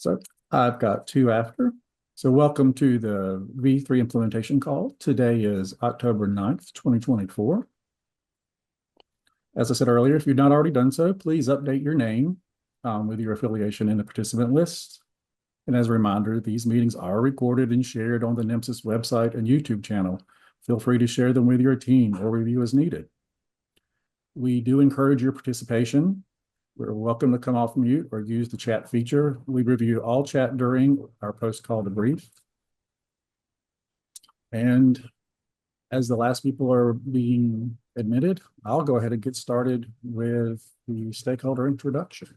So I've got two after. So welcome to the V3 implementation call. Today is October 9th, 2024. As I said earlier, if you've not already done so, please update your name with your affiliation in the participant list. And as a reminder, these meetings are recorded and shared on the NEMSIS website and YouTube channel. Feel free to share them with your team or review as needed. We do encourage your participation. We're welcome to come off mute or use the chat feature. We review all chat during our post-call debrief. And as the last people are being admitted, I'll go ahead and get started with the stakeholder introduction.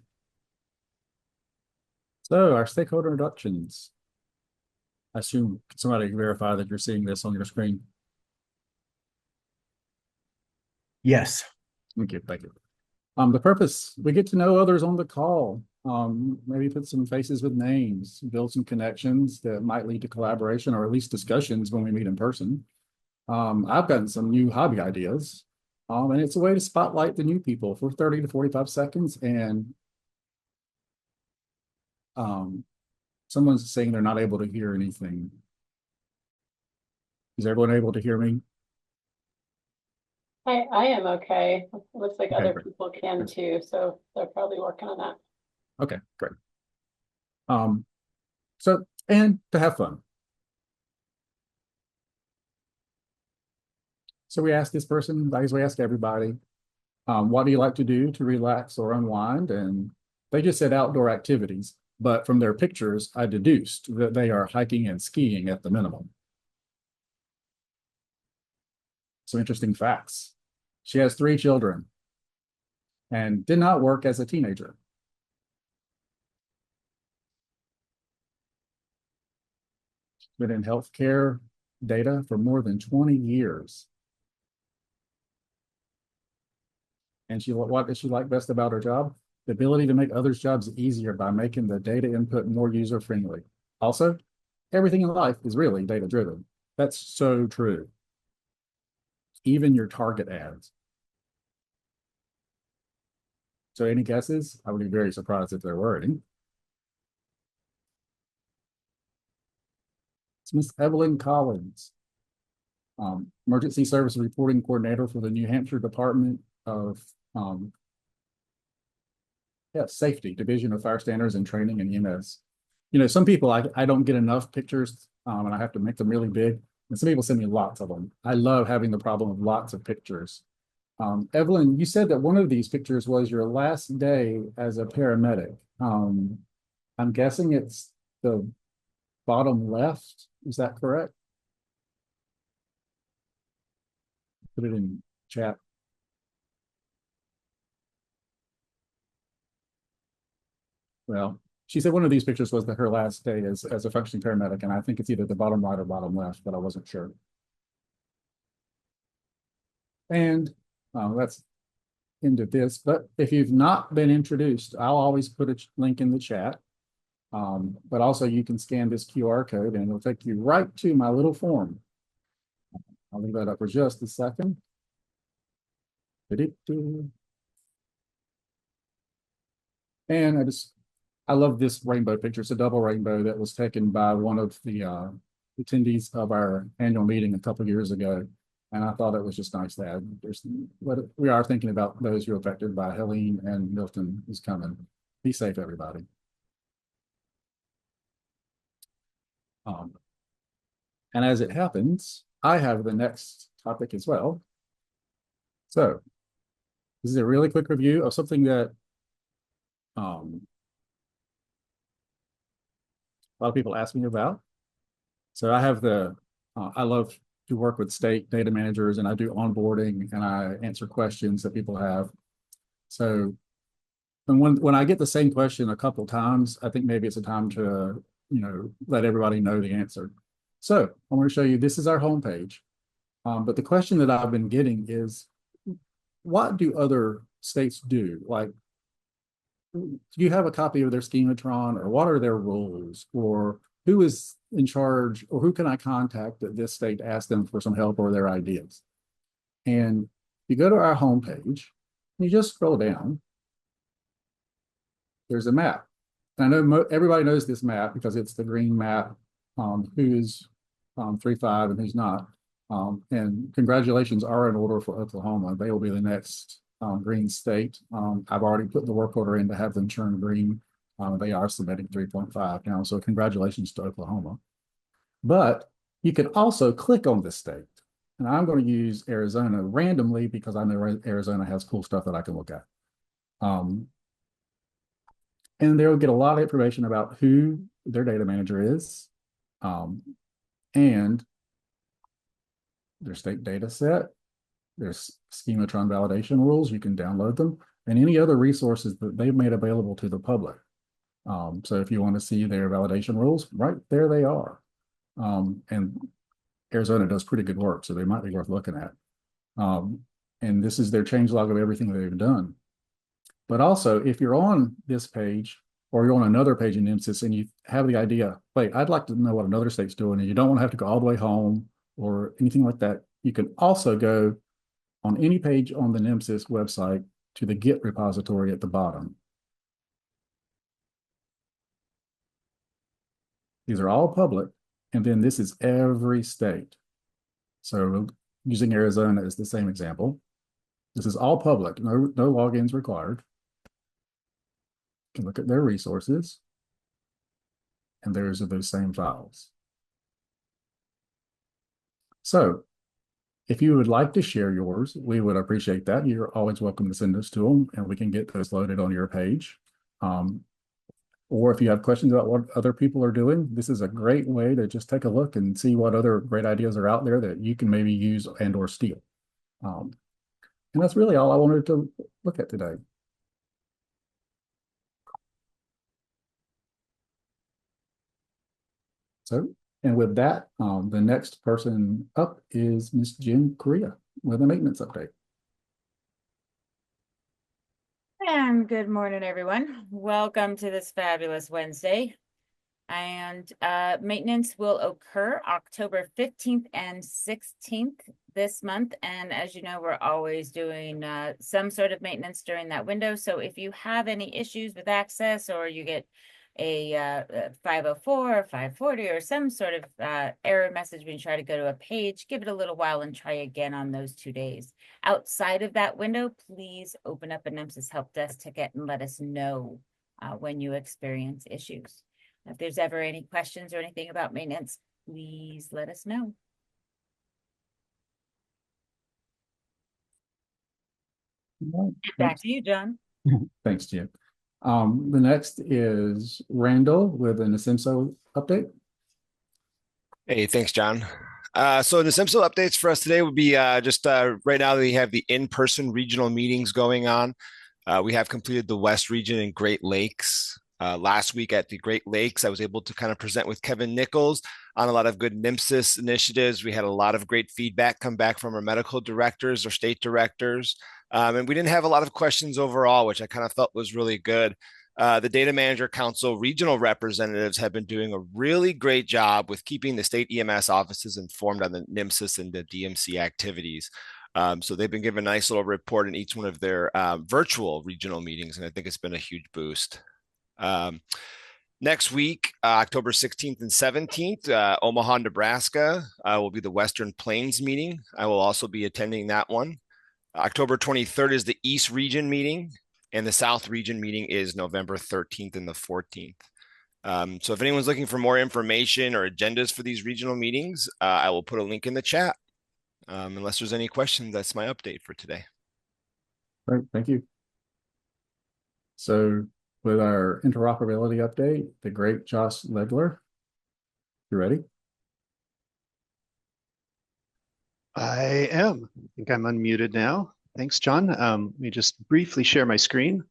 So our stakeholder introductions. I assume somebody verify that you're seeing this on your screen. Yes. Thank you. The purpose, we get to know others on the call, maybe put some faces with names, build some connections that might lead to collaboration or at least discussions when we meet in person. I've gotten some new hobby ideas, and it's a way to spotlight the new people for 30 to 45 seconds. And someone's saying they're not able to hear anything. Is everyone able to hear me? I am okay. It looks like Okay, other great. people can too, so they're probably working on that. Okay, great. So, and to have fun. So we asked this person, as we ask everybody, what do you like to do to relax or unwind? And they just said outdoor activities, but from their pictures, I deduced that they are hiking and skiing at the minimum. Some interesting facts. She has 3 children and did not work as a teenager. She's been in healthcare data for more than 20 years. And what does she like best about her job? The ability to make others' jobs easier by making the data input more user-friendly. Also, everything in life is really data-driven. That's so true. Even your target ads. So any guesses? I would be very surprised if there were any. It's Miss Evelyn Collins, Emergency Service Reporting Coordinator for the New Hampshire Department of Safety, Division of Fire Standards and Training and EMS. You know, some people, I don't get enough pictures and I have to make them really big. And some people send me lots of them. I love having the problem of lots of pictures. Evelyn, you said that one of these pictures was your last day as a paramedic. I'm guessing it's the bottom left. Is that correct? Put it in chat. Well, she said one of these pictures was her last day as a functioning paramedic, and I think it's either the bottom right or bottom left, but I wasn't sure. And that's into this, but if you've not been introduced, I'll always put a link in the chat. But also you can scan this QR code and it'll take you right to my little form. I'll leave that up for just a second. And I love this rainbow picture. It's a double rainbow that was taken by one of the attendees of our annual meeting a couple of years ago. And I thought it was just nice to add. We are thinking about those who are affected by Helene and Milton is coming. Be safe, everybody. And as it happens, I have the next topic as well. So this is a really quick review of something that a lot of people ask me about. So I have I love to work with state data managers, and I do onboarding and I answer questions that people have. So when I get the same question a couple of times, I think maybe it's a time to, let everybody know the answer. So I'm going to show you, this is our homepage. But the question that I've been getting is, what do other states do? Like, do you have a copy of their schematron, or what are their rules, or who is in charge, or who can I contact at this state to ask them for some help or their ideas? And you go to our homepage, you just scroll down. There's a map I know everybody knows this map because it's the green map, who's 3-5 and who's not. And congratulations are in order for Oklahoma. They will be the next green state. I've already put the work order in to have them turn green. They are submitting 3.5 now, so congratulations to Oklahoma. But you can also click on this state. And I'm going to use Arizona randomly because I know Arizona has cool stuff that I can look at. And they'll get a lot of information about who their data manager is, and their state data set, their schematron validation rules. You can download them, and any other resources that they've made available to the public. So if you want to see their validation rules, right there they are. And Arizona does pretty good work, so they might be worth looking at. And this is their change log of everything they've done. But also, if you're on this page or you're on another page in NEMSIS and you have the idea, wait, I'd like to know what another state's doing, and you don't want to have to go all the way home or anything like that, you can also go on any page on the NEMSIS website to the Git repository at the bottom. These are all public, and then this is every state. So using Arizona as the same example, this is all public, no logins required. You can look at their resources, and there's those same files. So if you would like to share yours, we would appreciate that. You're always welcome to send those to them, and we can get those loaded on your page. Or if you have questions about what other people are doing, this is a great way to just take a look and see what other great ideas are out there that you can maybe use and or steal. And that's really all I wanted to look at today. So, and with that, the next person up is Ms. Jen Correa with a maintenance update. And good morning, everyone. Welcome to this fabulous Wednesday. And maintenance will occur October 15th and 16th this month. And as you know, we're always doing some sort of maintenance during that window. So if you have any issues with access, or you get a 504 or 540 or some sort of error message when you try to go to a page, give it a little while and try again on those 2 days. Outside of that window, please open up a NEMSIS help desk ticket and let us know when you experience issues. If there's ever any questions or anything about maintenance, please let us know. Right. Back to you, John. Thanks, Jim. The next is Randall with an NASEMSO update. Hey, thanks, John. So the NASEMSO updates for us today would be just right now we have the in-person regional meetings going on. We have completed the West region and Great Lakes. Last week at the Great Lakes, I was able to kind of present with Kevin Nichols on a lot of good NEMSIS initiatives. We had a lot of great feedback come back from our medical directors or state directors. And we didn't have a lot of questions overall, which I kind of felt was really good. The Data Manager Council regional representatives have been doing a really great job with keeping the state EMS offices informed on the NEMSIS and the DMC activities. So they've been given a nice little report in each one of their virtual regional meetings, and I think it's been a huge boost. Next week, October 16th and 17th, Omaha, Nebraska will be the Western Plains meeting. I will also be attending that one. October 23rd is the East Region meeting, and the South Region meeting is November 13th and the 14th. So if anyone's looking for more information or agendas for these regional meetings, I will put a link in the chat. Unless there's any questions, that's my update for today. Great, thank you. So with our interoperability update, the great Josh Legler, you ready? I am. I think I'm unmuted now. Thanks, John. Let me just briefly share my screen.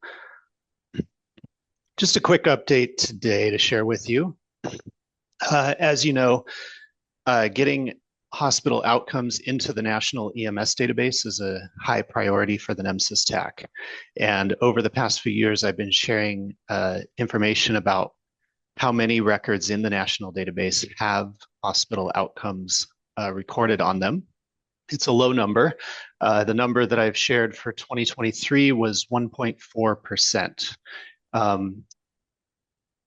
Just a quick update today to share with you. As you know, getting hospital outcomes into the national EMS database is a high priority for the NEMSIS TAC. And over the past few years, I've been sharing information about how many records in the national database have hospital outcomes recorded on them. It's a low number. The number that I've shared for 2023 was 1.4%.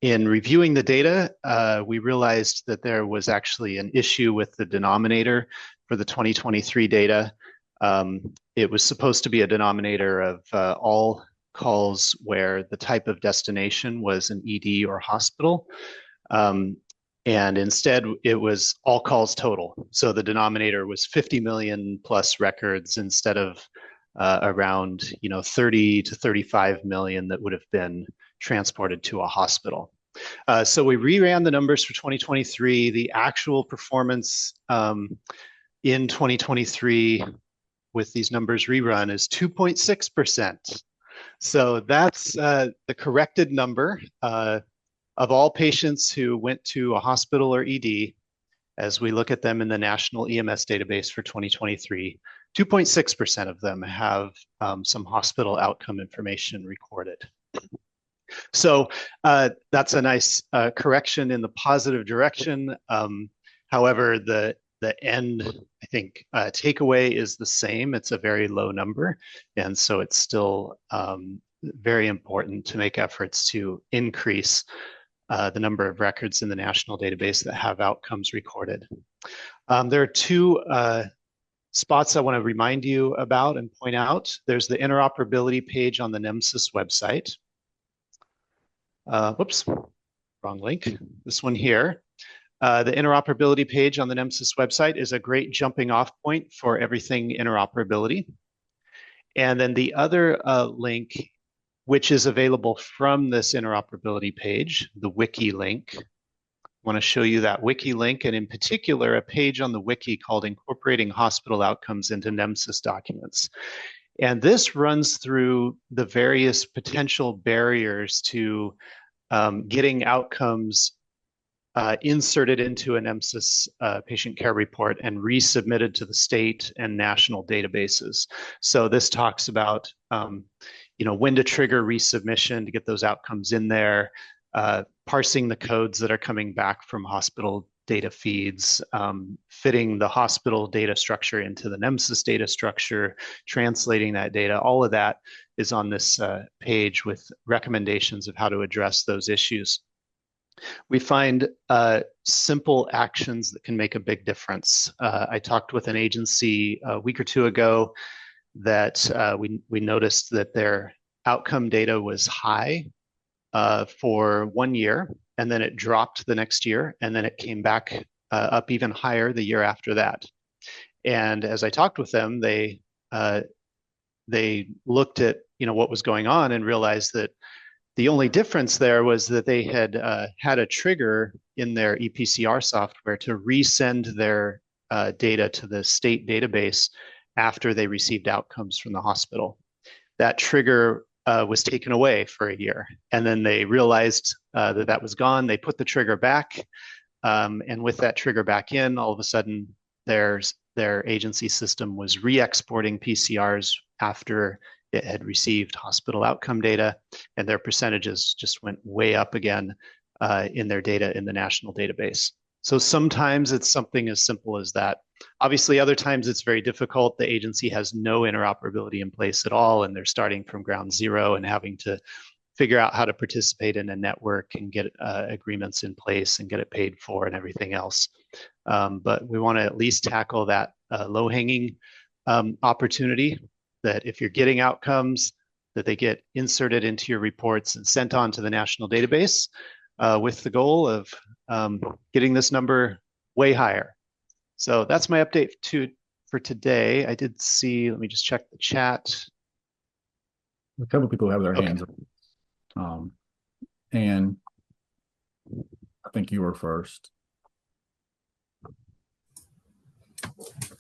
In reviewing the data, we realized that there was actually an issue with the denominator for the 2023 data. It was supposed to be a denominator of all calls where the type of destination was an ED or hospital. And instead, it was all calls total. So the denominator was 50 million plus records instead of around 30 to 35 million that would have been transported to a hospital. So we reran the numbers for 2023. The actual performance in 2023 with these numbers rerun is 2.6%. So that's the corrected number of all patients who went to a hospital or ED as we look at them in the National EMS database for 2023. 2.6% of them have some hospital outcome information recorded. So that's a nice correction in the positive direction. However, the end, I think, takeaway is the same. It's a very low number. And so it's still very important to make efforts to increase the number of records in the national database that have outcomes recorded. There are two spots I want to remind you about and point out. There's the interoperability page on the NEMSIS website. Whoops, wrong link. This one here. The interoperability page on the NEMSIS website is a great jumping off point for everything interoperability. And then the other link, which is available from this interoperability page, the wiki link. I want to show you that wiki link, and in particular, a page on the wiki called Incorporating Hospital Outcomes into NEMSIS Documents. And this runs through the various potential barriers to getting outcomes inserted into a NEMSIS patient care report and resubmitted to the state and national databases. So this talks about when to trigger resubmission to get those outcomes in there, parsing the codes that are coming back from hospital data feeds, fitting the hospital data structure into the NEMSIS data structure, translating that data. All of that is on this page with recommendations of how to address those issues. We find simple actions that can make a big difference. I talked with an agency a week or two ago that we noticed that their outcome data was high for 1 year, and then it dropped the next year, and then it came back up even higher the year after that. And as I talked with them, they looked at what was going on and realized that the only difference there was that they had had a trigger in their EPCR software to resend their data to the state database after they received outcomes from the hospital. That trigger was taken away for a year, and then they realized that was gone. They put the trigger back, and with that trigger back in, all of a sudden their agency system was re-exporting PCRs after it had received hospital outcome data, and their percentages just went way up again in their data in the national database. So sometimes it's something as simple as that. Obviously, other times it's very difficult. The agency has no interoperability in place at all, and they're starting from ground zero and having to figure out how to participate in a network and get agreements in place and get it paid for and everything else. But we want to at least tackle that low-hanging opportunity, that if you're getting outcomes, that they get inserted into your reports and sent on to the national database with the goal of getting this number way higher. So that's my update for today. I did see, let me just check the chat. A couple of people have their hands up. And I think you were first.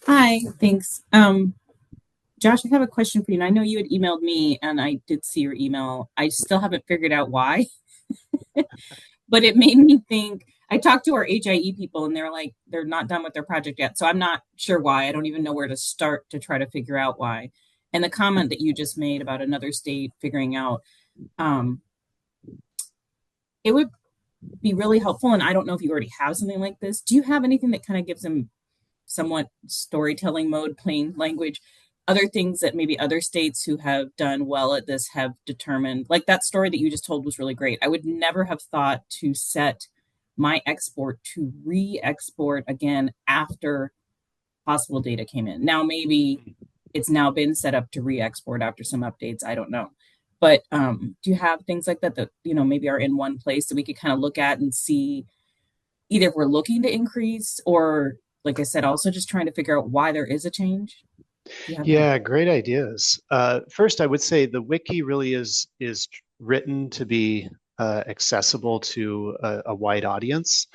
Hi, thanks. Josh, I have a question for you. And I know you had emailed me, and I did see your email. I still haven't figured out why, but it made me think. I talked to our HIE people, and they're like, they're not done with their project yet. So I'm not sure why. I don't even know where to start to try to figure out why. And the comment that you just made about another state figuring out, it would be really helpful. And I don't know if you already have something like this. Do you have anything that kind of gives them somewhat storytelling mode, plain language, other things that maybe other states who have done well at this have determined, like that story that you just told was really great. I would never have thought to set my export to re-export again after hospital data came in. Now, maybe it's now been set up to re-export after some updates. I don't know. But do you have things like that that, maybe are in one place that we could kind of look at and see either if we're looking to increase or, like I said, also just trying to figure out why there is a change? Yeah, great ideas. First, I would say the wiki really is written to be accessible to a wide audience.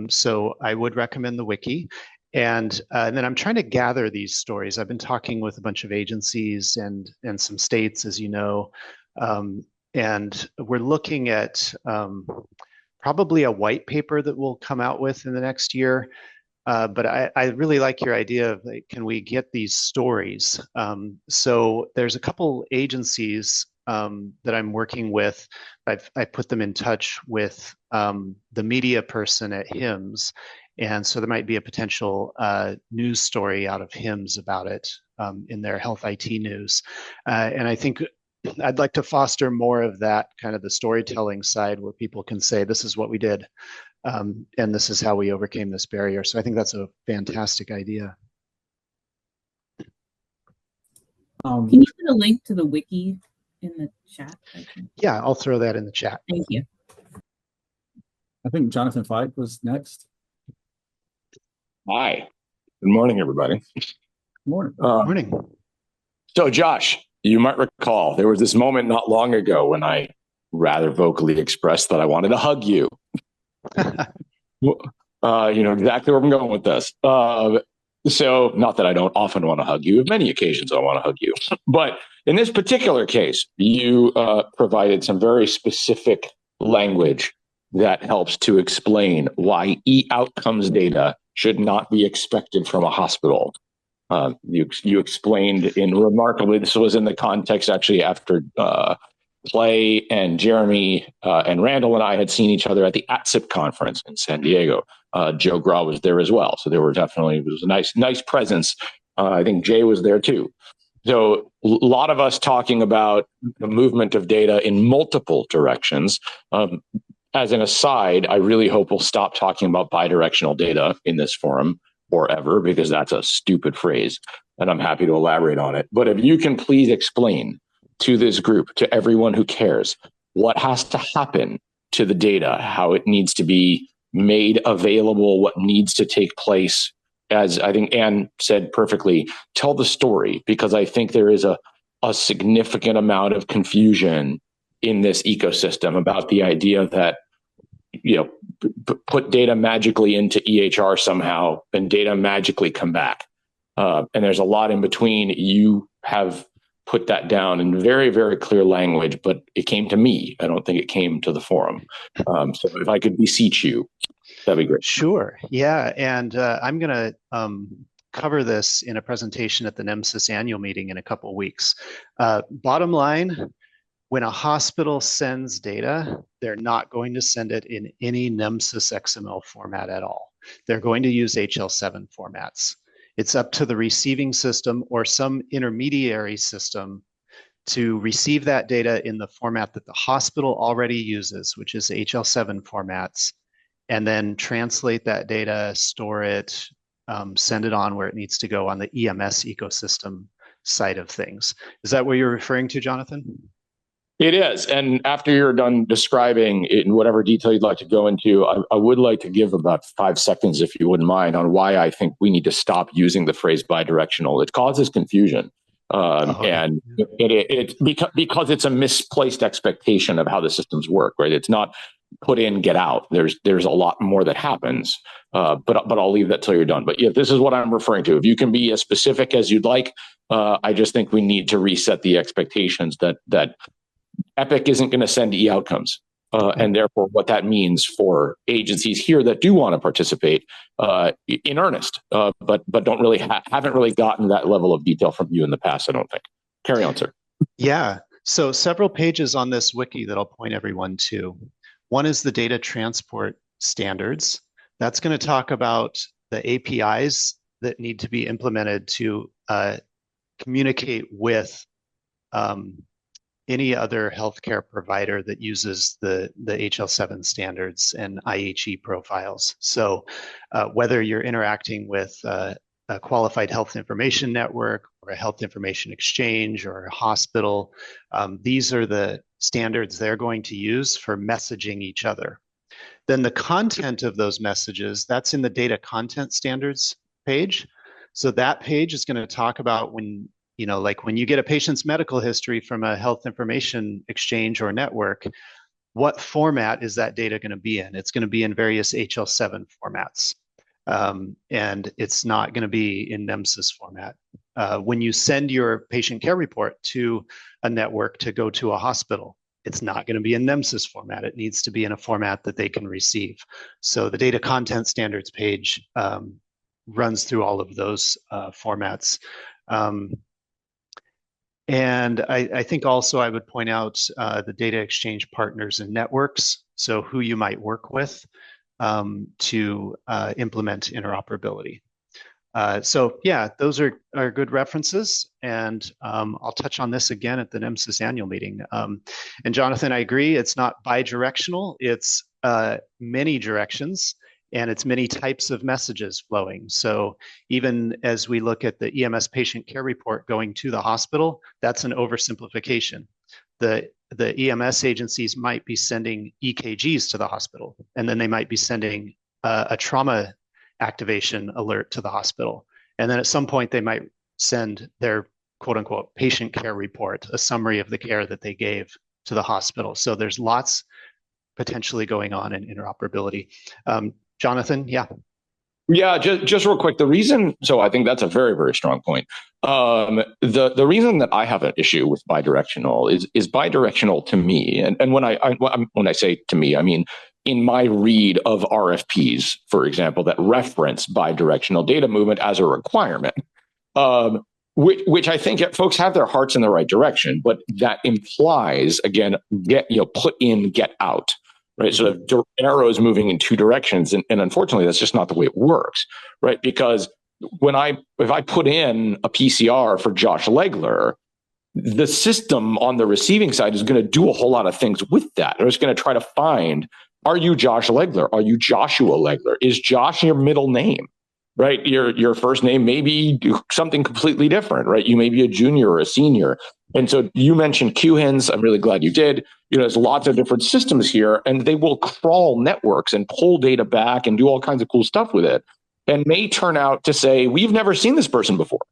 So I would recommend the wiki. And then I'm trying to gather these stories. I've been talking with a bunch of agencies and some states, as you know, and we're looking at probably a white paper that we'll come out with in the next year. But I really like your idea of, like, can we get these stories? So there's a couple agencies that I'm working with. I put them in touch with the media person at HIMSS. And so there might be a potential news story out of HIMSS about it in their health IT news. And I think I'd like to foster more of that kind of the storytelling side where people can say, this is what we did. And this is how we overcame this barrier. So I think that's a fantastic idea. Can you put a link to the wiki in the chat? Yeah, I'll throw that in the chat. Thank you. I think Jonathan Fite was next. Hi. Good morning, everybody. Good morning. Morning. So, Josh, you might recall there was this moment not long ago when I rather vocally expressed that I wanted to hug you. You know exactly where I'm going with this. So, not that I don't often want to hug you. On many occasions, I want to hug you. But in this particular case, you provided some very specific language that helps to explain why e-outcomes data should not be expected from a hospital. You explained in remarkably, this was in the context actually after Clay and Jeremy and Randall and I had seen each other at the ATSIP conference in San Diego. Joe Gra was there as well. So there were definitely, it was a nice presence. I think Jay was there too. So a lot of us talking about the movement of data in multiple directions. As an aside, I really hope we'll stop talking about bidirectional data in this forum forever, because that's a stupid phrase, and I'm happy to elaborate on it. But if you can please explain to this group, to everyone who cares, what has to happen to the data, how it needs to be made available, what needs to take place. As I think Anne said perfectly, tell the story, because I think there is a significant amount of confusion in this ecosystem about the idea that, you know, put data magically into EHR somehow and data magically come back. And there's a lot in between. You have put that down in very, very clear language, but it came to me. I don't think it came to the forum. So if I could beseech you, that'd be great. Sure. Yeah. And I'm going to cover this in a presentation at the NEMSIS annual meeting in a couple of weeks. Bottom line, when a hospital sends data, they're not going to send it in any NEMSIS XML format at all. They're going to use HL7 formats. It's up to the receiving system or some intermediary system to receive that data in the format that the hospital already uses, which is HL7 formats, and then translate that data, store it, send it on where it needs to go on the EMS ecosystem side of things. Is that what you're referring to, Jonathan? It is. And after you're done describing it in whatever detail you'd like to go into, I would like to give about 5 seconds, if you wouldn't mind, on why I think we need to stop using the phrase bidirectional. It causes confusion. And it's because it's a misplaced expectation of how the systems work, right? It's not put in, get out. There's a lot more that happens, but I'll leave that till you're done. But yeah, this is what I'm referring to. If you can be as specific as you'd like, I just think we need to reset the expectations that Epic isn't going to send e-outcomes. And therefore, what that means for agencies here that do want to participate in earnest, but don't really haven't really gotten that level of detail from you in the past, I don't think. Carry on, sir. Yeah. So several pages on this wiki that I'll point everyone to. One is the data transport standards. That's going to talk about the APIs that need to be implemented to communicate with any other healthcare provider that uses the HL7 standards and IHE profiles. So whether you're interacting with a qualified health information network or a health information exchange or a hospital, these are the standards they're going to use for messaging each other. Then the content of those messages, that's in the data content standards page. So that page is going to talk about when, you know, like when you get a patient's medical history from a health information exchange or network, what format is that data going to be in? It's going to be in various HL7 formats. And it's not going to be in NEMSIS format. When you send your patient care report to a network to go to a hospital, it's not going to be in NEMSIS format. It needs to be in a format that they can receive. So the data content standards page runs through all of those formats. And I think also I would point out the data exchange partners and networks, so who you might work with to implement interoperability. So yeah, those are good references, and I'll touch on this again at the NEMSIS annual meeting. And Jonathan, I agree, it's not bi-directional, it's many directions, and it's many types of messages flowing. So even as we look at the EMS patient care report going to the hospital, that's an oversimplification. The EMS agencies might be sending EKGs to the hospital, and then they might be sending a trauma activation alert to the hospital. And then at some point they might send their quote unquote patient care report, a summary of the care that they gave to the hospital. So there's lots potentially going on in interoperability. Jonathan, yeah. Yeah, just real quick. The reason, so I think that's a very, very strong point. The reason that I have an issue with bidirectional is bidirectional to me, and when I say to me, I mean in my read of RFPs, for example, that reference bidirectional data movement as a requirement, which I think folks have their hearts in the right direction, but that implies again, put in, get out. Right. So the arrow is moving in two directions. And unfortunately, that's just not the way it works. Right. Because if I put in a PCR for Josh Legler, the system on the receiving side is going to do a whole lot of things with that. It's going to try to find, are you Josh Legler? Are you Joshua Legler? Is Josh your middle name? Right. Your first name may be something completely different. Right. You may be a junior or a senior. And so you mentioned QHINs. I'm really glad you did. There's lots of different systems here, and they will crawl networks and pull data back and do all kinds of cool stuff with it, and may turn out to say, we've never seen this person before,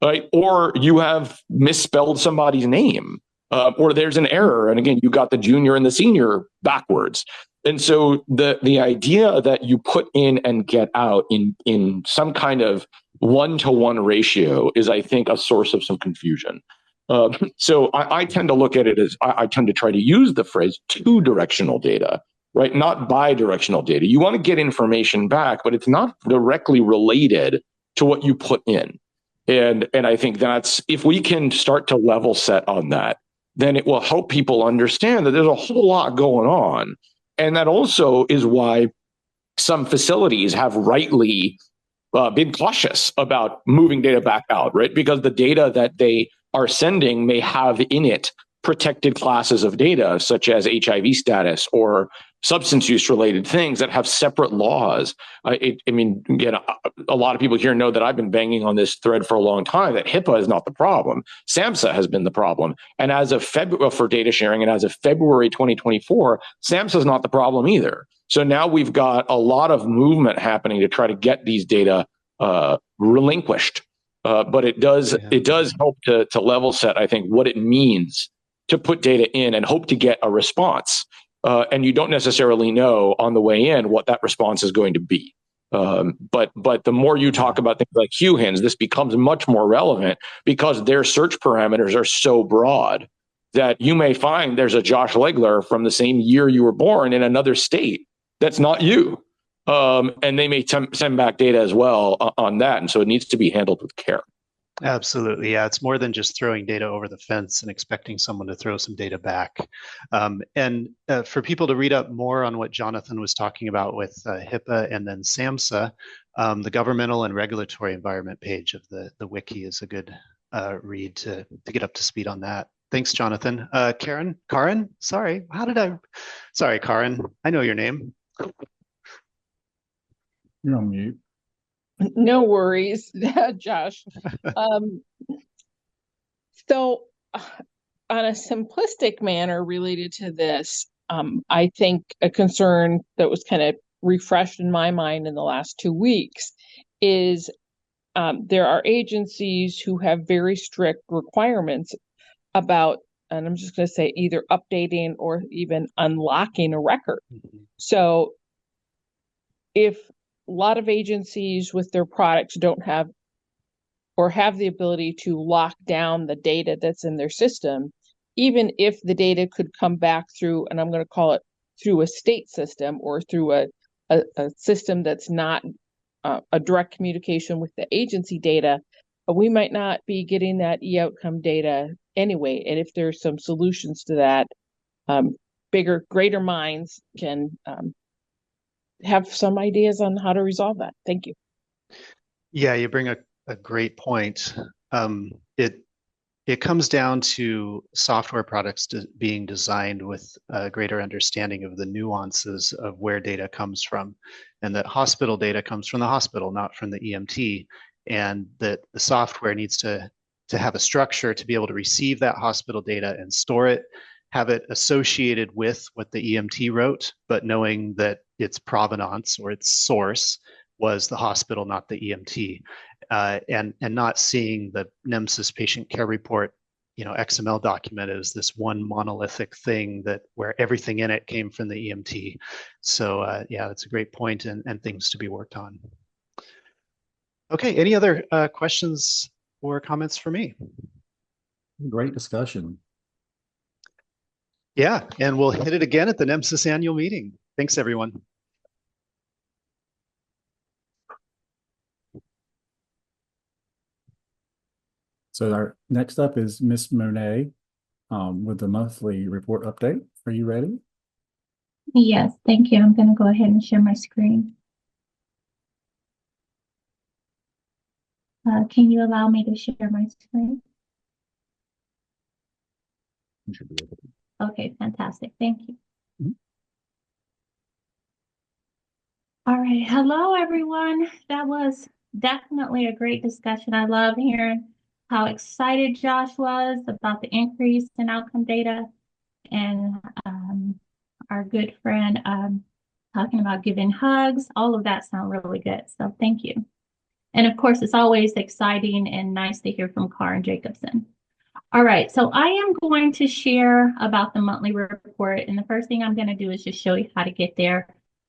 right? Or you have misspelled somebody's name, or there's an error. And again, you got the junior and the senior backwards. And so the idea that you put in and get out in some kind of one-to-one ratio is, I think, a source of some confusion. So I tend to look at it as I tend to try to use the phrase two-directional data, right? Not bi-directional data. You want to get information back, but it's not directly related to what you put in. And I think that's, if we can start to level set on that, then it will help people understand that there's a whole lot going on. And that also is why some facilities have rightly been cautious about moving data back out, right? Because the data that they are sending may have in it protected classes of data, such as HIV status or substance use related things that have separate laws. I mean, again, a lot of people here know that I've been banging on this thread for a long time, that HIPAA is not the problem. SAMHSA has been the problem. And as of February for data sharing, and as of February 2024, SAMHSA is not the problem either. So now we've got a lot of movement happening to try to get these data relinquished. But it does help to level set, I think, what it means to put data in and hope to get a response. And you don't necessarily know on the way in what that response is going to be. But the more you talk about things like QHINs, this becomes much more relevant because their search parameters are so broad that you may find there's a Josh Legler from the same year you were born in another state that's not you. And they may send back data as well on that. And so it needs to be handled with care. Absolutely. Yeah, it's more than just throwing data over the fence and expecting someone to throw some data back. And for people to read up more on what Jonathan was talking about with HIPAA and then SAMHSA, the governmental and regulatory environment page of the wiki is a good read to get up to speed on that. Thanks, Jonathan. Karen, sorry, sorry, Karen, I know your name. You're on mute. No worries, Josh. So on a simplistic manner related to this, I think a concern that was kind of refreshed in my mind in the last 2 weeks is there are agencies who have very strict requirements about, and I'm just going to say either updating or even unlocking a record. So if a lot of agencies with their products don't have or have the ability to lock down the data that's in their system, even if the data could come back through, and I'm going to call it through a state system or through a system that's not a direct communication with the agency data, we might not be getting that e-outcome data anyway. And if there's some solutions to that, greater minds can have some ideas on how to resolve that. Thank you. Yeah, you bring a great point. It comes down to software products being designed with a greater understanding of the nuances of where data comes from, and that hospital data comes from the hospital, not from the EMT, and that the software needs to have a structure to be able to receive that hospital data and store it, have it associated with what the EMT wrote, but knowing that its provenance or its source was the hospital, not the EMT. And not seeing the NEMSIS patient care report, XML document as this one monolithic thing where everything in it came from the EMT. So yeah, that's a great point and things to be worked on. Okay, any other questions or comments for me? Great discussion. Yeah, and we'll hit it again at the NEMSIS annual meeting. Thanks, everyone. So our next up is Miss Monet with the monthly report update. Are you ready? Yes, thank you. I'm going to go ahead and share my screen. Can you allow me to share my screen? You should be able to. Okay, fantastic. Thank you. All right. Hello, everyone. That was definitely a great discussion. I love hearing how excited Josh was about the increase in outcome data, and our good friend talking about giving hugs. All of that sound really good. So thank you. And of course, it's always exciting and nice to hear from Karen Jacobson. All right, so I am going to share about the monthly report. And the first thing I'm going to do is just show you how to get there.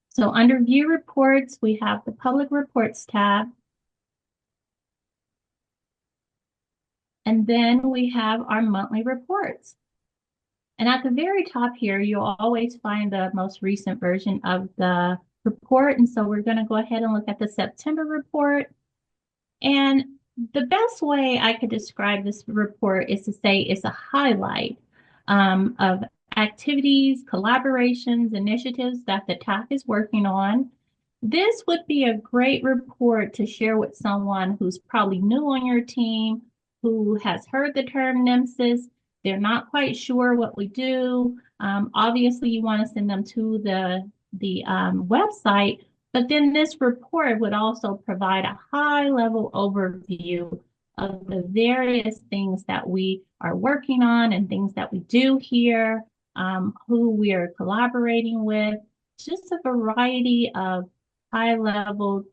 So under View Reports, we have the Public Reports tab. And then we have our monthly reports. And at the very top here, you'll always find the most recent version of the report. And so we're going to go ahead and look at the September report. And the best way I could describe this report is to say it's a highlight of activities, collaborations, initiatives that the TAC is working on. This would be a great report to share with someone who's probably new on your team, who has heard the term NEMSIS. They're not quite sure what we do. Obviously, you want to send them to the website, but then this report would also provide a high-level overview of the various things that we are working on and things that we do here, who we are collaborating with, just a variety of high-level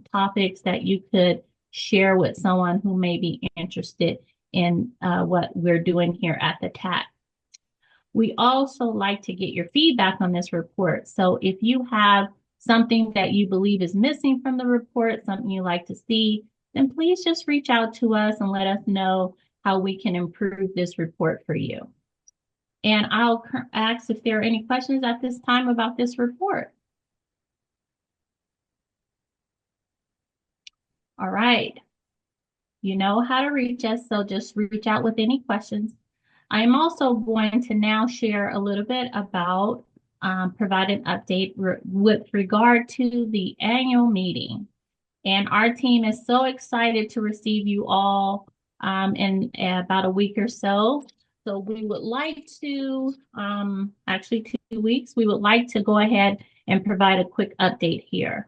topics that you could share with someone who may be interested in what we're doing here at the TAC. We also like to get your feedback on this report. So if you have something that you believe is missing from the report, something you'd like to see, then please just reach out to us and let us know how we can improve this report for you. And I'll ask if there are any questions at this time about this report. All right. You know how to reach us, so just reach out with any questions. I'm also going to now share a little bit about provide an update with regard to the annual meeting. And our team is so excited to receive you all in about a week or so. So we would like to, actually 2 weeks, we would like to go ahead and provide a quick update here.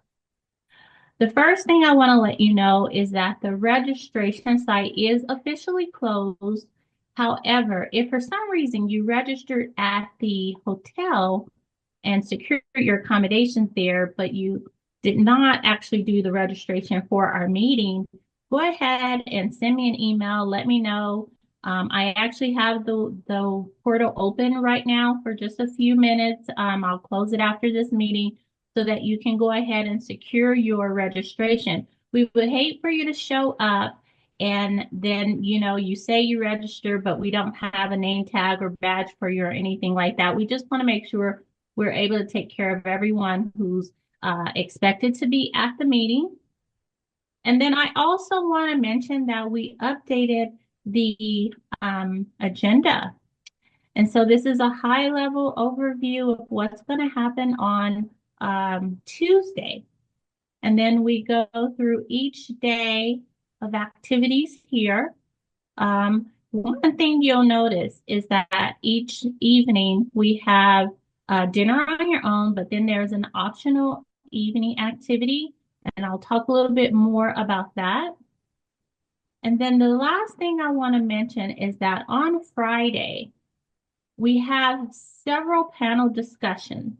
The first thing I want to let you know is that the registration site is officially closed. However, if for some reason you registered at the hotel and secured your accommodations there, but you did not actually do the registration for our meeting, go ahead and send me an email. Let me know. I actually have the portal open right now for just a few minutes. I'll close it after this meeting so that you can go ahead and secure your registration. We would hate for you to show up and then, you say you register, but we don't have a name tag or badge for you or anything like that. We just want to make sure we're able to take care of everyone who's expected to be at the meeting. And then I also want to mention that we updated the agenda. And so this is a high-level overview of what's going to happen on Tuesday. And then we go through each day of activities here. One thing you'll notice is that each evening we have dinner on your own, but then there's an optional evening activity, and I'll talk a little bit more about that. And then the last thing I want to mention is that on Friday, we have several panel discussions,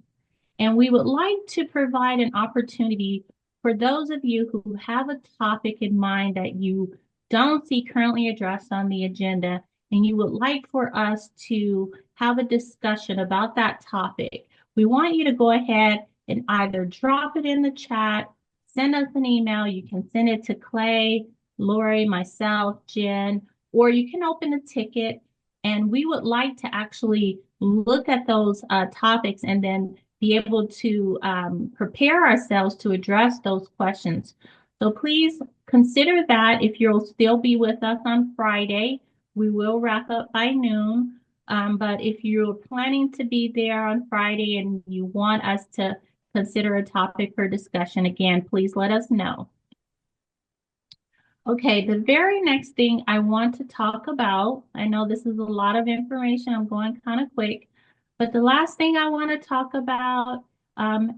and we would like to provide an opportunity for those of you who have a topic in mind that you don't see currently addressed on the agenda, and you would like for us to have a discussion about that topic. We want you to go ahead and either drop it in the chat, send us an email. You can send it to Clay, Lori, myself, Jen, or you can open a ticket, and we would like to actually look at those topics and then be able to prepare ourselves to address those questions. So please consider that. If you'll still be with us on Friday, we will wrap up by noon. But if you're planning to be there on Friday and you want us to consider a topic for discussion, again, please let us know. Okay, the very next thing I want to talk about, I know this is a lot of information, I'm going kind of quick, but the last thing I want to talk about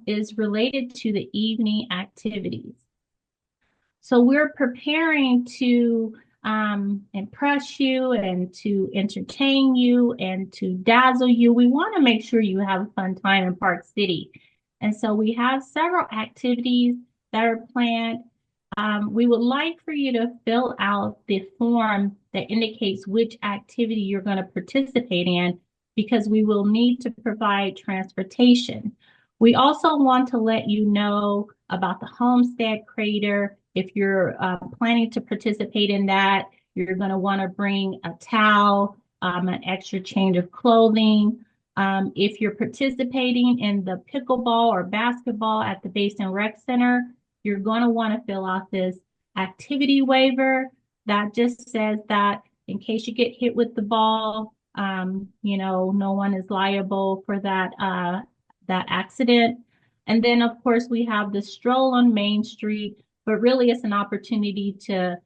is related to the evening activities. So we're preparing to impress you and to entertain you and to dazzle you. We want to make sure you have a fun time in Park City. And so we have several activities that are planned. We would like for you to fill out the form that indicates which activity you're going to participate in, because we will need to provide transportation. We also want to let you know about the Homestead Crater. If you're planning to participate in that, you're going to want to bring a towel, an extra change of clothing. If you're participating in the pickleball or basketball at the Basin Rec Center, you're going to want to fill out this activity waiver that just says that in case you get hit with the ball, no one is liable for that accident. And then, of course, we have the stroll on Main Street, but really it's an opportunity to,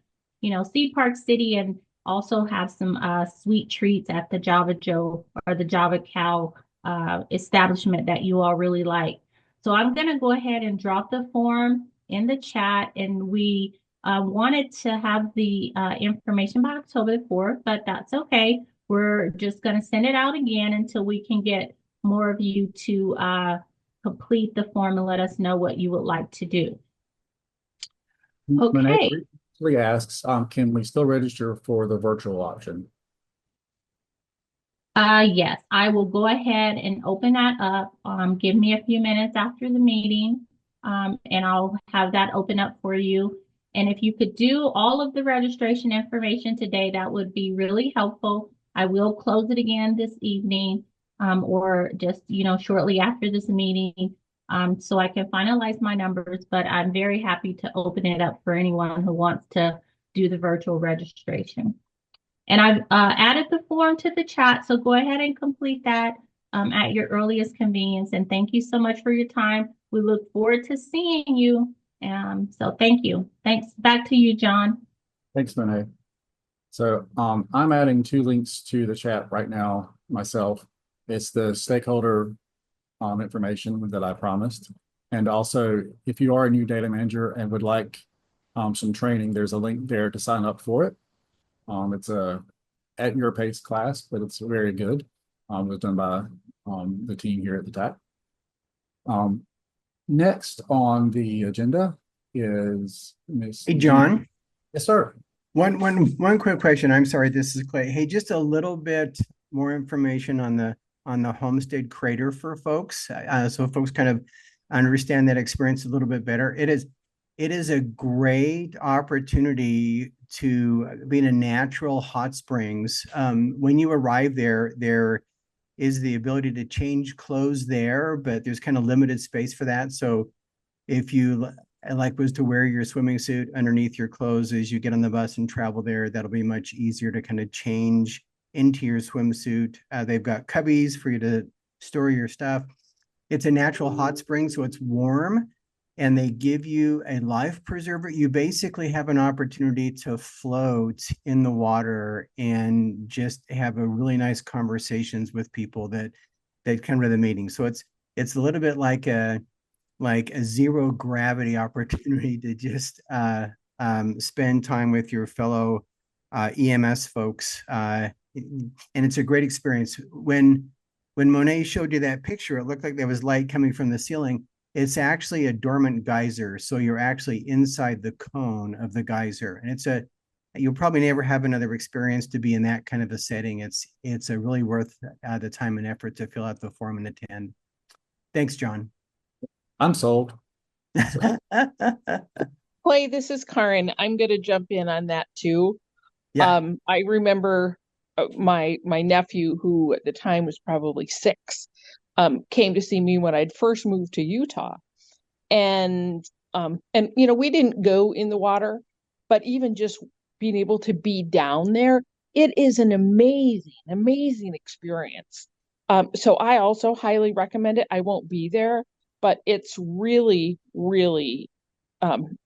see Park City and also have some sweet treats at the Java Joe or the Java Cow establishment that you all really like. So I'm going to go ahead and drop the form in the chat, and we wanted to have the information by October 4th, but that's okay. We're just going to send it out again until we can get more of you to complete the form and let us know what you would like to do. Okay. Monet asks, can we still register for the virtual option? Yes, I will go ahead and open that up. Give me a few minutes after the meeting, and I'll have that open up for you. And if you could do all of the registration information today, that would be really helpful. I will close it again this evening, or just, shortly after this meeting, so I can finalize my numbers, but I'm very happy to open it up for anyone who wants to do the virtual registration. And I've added the form to the chat, so go ahead and complete that at your earliest convenience. And thank you so much for your time. We look forward to seeing you. So thank you. Thanks. Back to you, John. Thanks, Monet. So I'm adding 2 links to the chat right now myself. It's the stakeholder information that I promised. And also, if you are a new data manager and would like some training, there's a link there to sign up for it. It's a at your pace class, but it's very good. It was done by the team here at the TAC. Next on the agenda is Miss. Hey, John. Yes, sir. One quick question. I'm sorry, this is Clay. Hey, just a little bit more information on the homestead crater for folks, so folks kind of understand that experience a little bit better. It is a great opportunity to be in a natural hot springs. When you arrive there is the ability to change clothes there, but there's kind of limited space for that. So if you was to wear your swimming suit underneath your clothes as you get on the bus and travel there, that'll be much easier to kind of change into your swimsuit. They've got cubbies for you to store your stuff. It's a natural hot spring, so it's warm, and they give you a life preserver. You basically have an opportunity to float in the water and just have a really nice conversations with people that come to the meeting. So it's a little bit like a zero gravity opportunity to just spend time with your fellow EMS folks. And it's a great experience. When Monet showed you that picture, it looked like there was light coming from the ceiling. It's actually a dormant geyser. So you're actually inside the cone of the geyser. And you'll probably never have another experience to be in that kind of a setting. It's a really worth the time and effort to fill out the form and attend. Thanks, John. I'm sold. Clay, this is Karen. I'm going to jump in on that too. Yeah. I remember my nephew, who at the time was probably 6, came to see me when I'd first moved to Utah, and we didn't go in the water, but even just being able to be down there, it is an amazing experience. So I also highly recommend it. I won't be there, but it's really and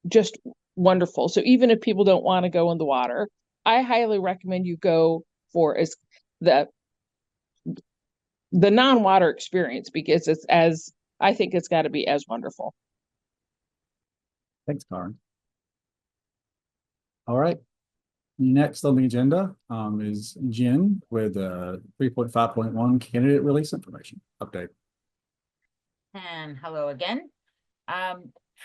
just wonderful. So even if people don't want to go in the water, I highly recommend you go for the non-water experience, because I think it's got to be as wonderful. Thanks, Karen. All right. Next on the agenda is Jen with 3.5.1 candidate release information update. And hello again.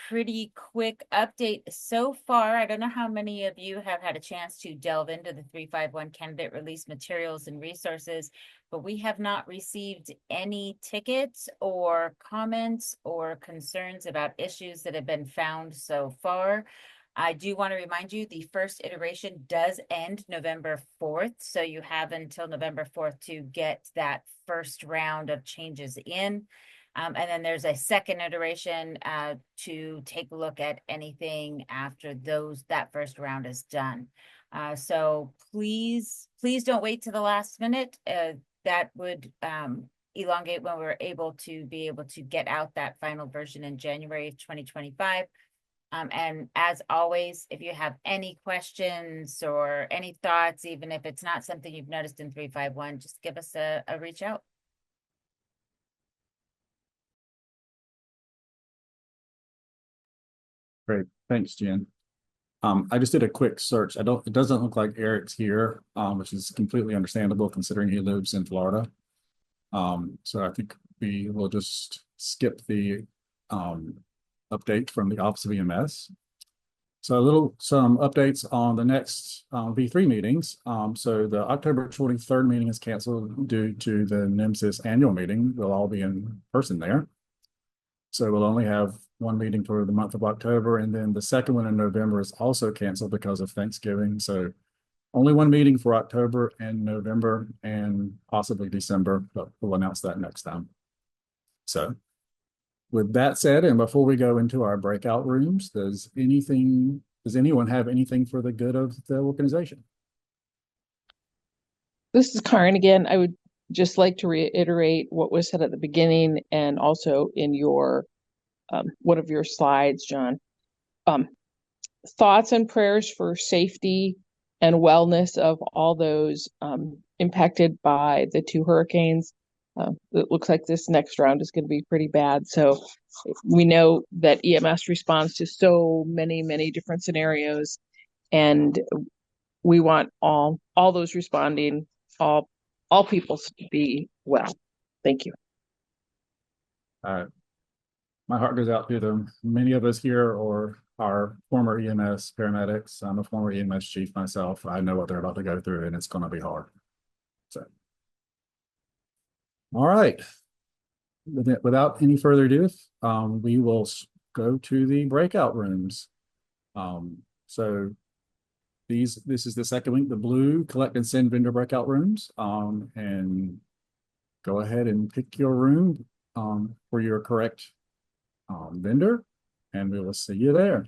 Pretty quick update so far. I don't know how many of you have had a chance to delve into the 351 candidate release materials and resources, but we have not received any tickets or comments or concerns about issues that have been found so far. I do want to remind you, the first iteration does end November 4th. So you have until November 4th to get that first round of changes in. And then there's a second iteration to take a look at anything after that first round is done. So please don't wait to the last minute. That would elongate when we're able to get out that final version in January of 2025. And as always, if you have any questions or any thoughts, even if it's not something you've noticed in 351, just give us a reach out. Great, thanks, Jen. I just did a quick search. It doesn't look like Eric's here, which is completely understandable considering he lives in Florida. So I think we will just skip the update from the Office of EMS. So some updates on the next V3 meetings. So the October 23rd meeting is canceled due to the NEMSIS annual meeting. We'll all be in person there. So we'll only have one meeting for the month of October, and then the second one in November is also canceled because of Thanksgiving. So only one meeting for October and November and possibly December, but we'll announce that next time. So with that said, and before we go into our breakout rooms, does anyone have anything for the good of the organization? This is Karen again. I would just like to reiterate what was said at the beginning and also in your one of your slides, John. Thoughts and prayers for safety and wellness of all those impacted by the 2 hurricanes. It looks like this next round is going to be pretty bad. So we know that EMS responds to so many different scenarios, and we want all those responding, all people to be well. Thank you. My heart goes out to them. Many of us here or our former EMS paramedics. I'm a former EMS chief myself. I know what they're about to go through, and it's going to be hard. So, all right. Without any further ado, we will go to the breakout rooms. So this is the second link, the blue collect and send vendor breakout rooms. And go ahead and pick your room for your correct vendor, and we will see you there.